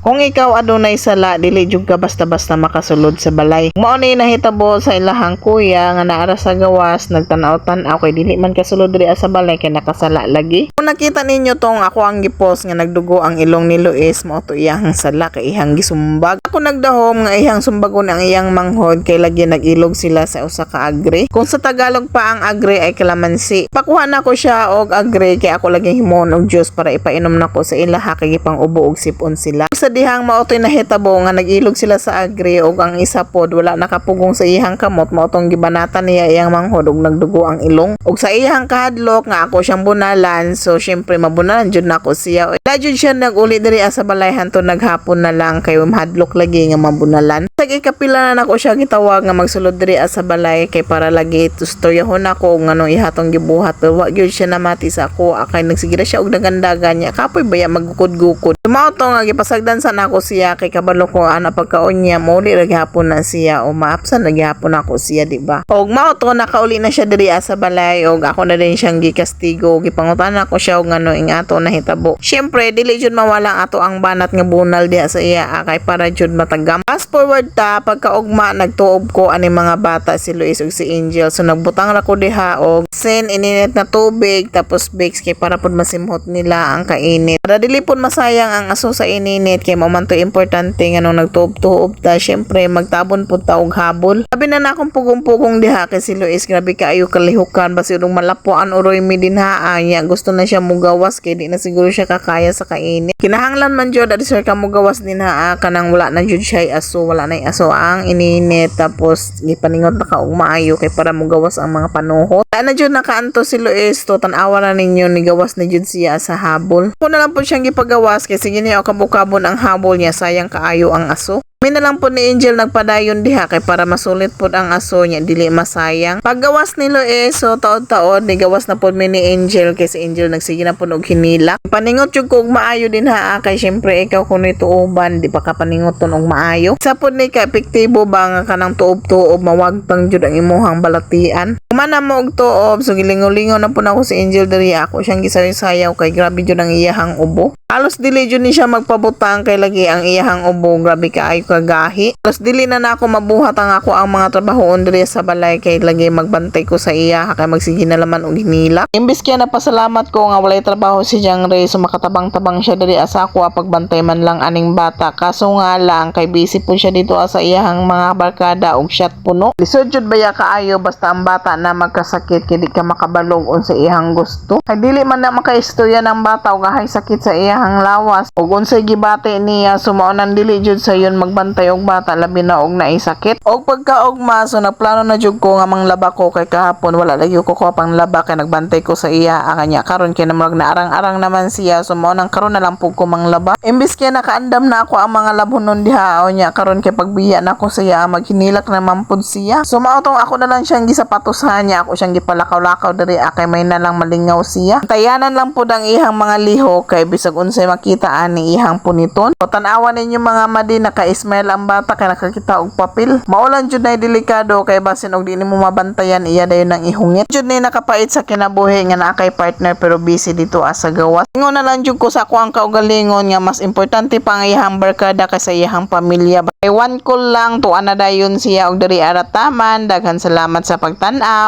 Kung ikaw adunay sala, dili jud ka basta-basta makasulod sa balay. Mao ni nahitabo sa ilahang kuya nga naara sa gawas, nagtanaw-tanaw kay dili man kasulod diri sa balay kay nakasala lagi. Kung nakita ninyo tong ako ang gipost nga nagdugo ang ilong ni Luis, mao to iyang sala kay ihang gisumbag. Ako nagdahom nga ihang sumbagon ang iyang manghod kay lagi nagilog sila sa usa ka agre. Kung sa Tagalog pa ang agre ay kalamansi. Pakuha na ko siya og agre kay ako lagi himon og juice para ipainom nako sa ilaha kay gipang ubo og sipon sila. Sa dihang maotoy nahitabo nga nagilog sila sa agri og ang isa pod wala nakapugong sa iyang kamot maotong gibanatan niya iyang manghod og nagdugo ang ilong og sa iyang kahadlok nga ako siyang bunalan, so syempre mabunalan jud nako siya. Jud siya naguli diri sa balay hantud naghapon na lang kay mahadlok lagi nga mabunalan. Sa ikapila na nako siya gitawag nga magsulod diri sa balay kay para lagi tustoyahon ako nga nung ihatong gibuhat pero wa gyud siya namati sa ako akay nagsigira siya og dagandagan niya kapoy baya magukod-gukod. Mao to nga gipasagdan sa nako siya kay kabalo ko ana pagkaon niya muli ra gihapon na siya o maapsan na gihapon ako siya, di ba? Og mao to nakauli na siya diri sa balay og ako na din siyang gikastigo gipangutan ako siya og ngano ing ato nahitabo. Syempre dili jud mawala ato ang banat nga bunal diha sa iya kay para jud matagam. Fast forward ta pagkaugma nagtuob ko ani mga bata si Luis ug si Angel, so nagbutang ra ko diha og sin ininit na tubig tapos bakes kay para pud masimhot nila ang kainit. Para dili pud masayang ang aso sa ininit kay man to importante nga nung nagtuob-tuob ta syempre magtabon pud ta og habol. Sabi na akong pugong-pugong diha kay si Luis grabe kaayo kalihukan basi udong malapuan uroy mi dinha anya gusto na siya mugawas kay di na siguro siya kakaya sa kainit. Kinahanglan man jud adi sir ka mugawas dinha kanang wala na jud siya aso, wala na aso ang ininit tapos gipaningot na ka og maayo kay para mugawas ang mga panuhot. Na jud nakaanto si Luis to tan-awa na ninyo ni gawas na jud siya sa habol. Ko na lang po siyang gipagawas kay sige niya kabukabon ang habol niya sayang kaayo ang aso. May na lang po ni Angel nagpadayon diha kay para masulit po ang aso niya dili masayang. Paggawas ni Luis so taod-taod ni gawas na po mi ni Angel kay si Angel nagsige na po og hinila. Paningot jud ko og maayo din ha kay syempre ikaw kun ito uban di pa ka paningoton og maayo. Sa pod ni ka epektibo ba nga kanang tuob-tuob mawagtang jud ang imuhang balatian. Kumana mo og tuob so gilingaw-lingaw na po ako si Angel diri ako siyang gisayaw kay grabe jud ang iyahang ubo. Halos dili jud ni siya magpabutang kay lagi ang iyahang ubo grabe kaayo kagahi. Halos dili na ako mabuhat ang ako ang mga trabahoon diri sa balay kay lagi magbantay ko sa iya kay magsige na laman og hinila. Imbis kaya napasalamat ko nga walay trabaho si Jang Ray so makatabang-tabang siya diri sa ako pagbantay man lang aning bata kaso nga lang kay busy po siya dito sa iyahang mga barkada og shot puno. Lisod jud baya kaayo basta ang bata na magkasakit kay di ka makabalog unsa iyahang gusto. Kay dili man na makaistorya ng bata og ahay sakit sa iyahang lawas ug unsay gibati niya sumao nang dili jud sa yon magbantay og bata labi na og naisakit. Og pagkaugma so nagplano na jud ko nga manglaba ko kay kahapon wala lagi ko pang laba kay nagbantay ko sa iya kanya karon kay namurag naarang-arang naman siya so mao nang karon na lang pug ko manglaba. Imbis kay nakaandam na ako ang mga labhonon diha nya karon kay pagbiya na ko sa iya maghinilak naman pud siya. So mao tong ako na lang siyang gisapatusahan niya ako siyang gipalakaw-lakaw diri kay may na lang malingaw siya. Tayanan lang pud ang ihang mga liho kay bisag unsay makita ani ihang puniton. O tan-awa ninyo mga madi naka-smile ang bata kay nakakita og papel. Maulan jud nay delikado kay basin og di nimo mabantayan iya dayon nang ihungit. Jud nay nakapait sa kinabuhi nga naa kay partner pero busy dito sa gawas. Ingon na lang jud ko sa ako ang kaugalingon nga mas importante pa ang ihang barkada kaysa iyang pamilya. Kay one call lang tuan na dayon siya og diri arataman. Daghan salamat sa pagtan-aw.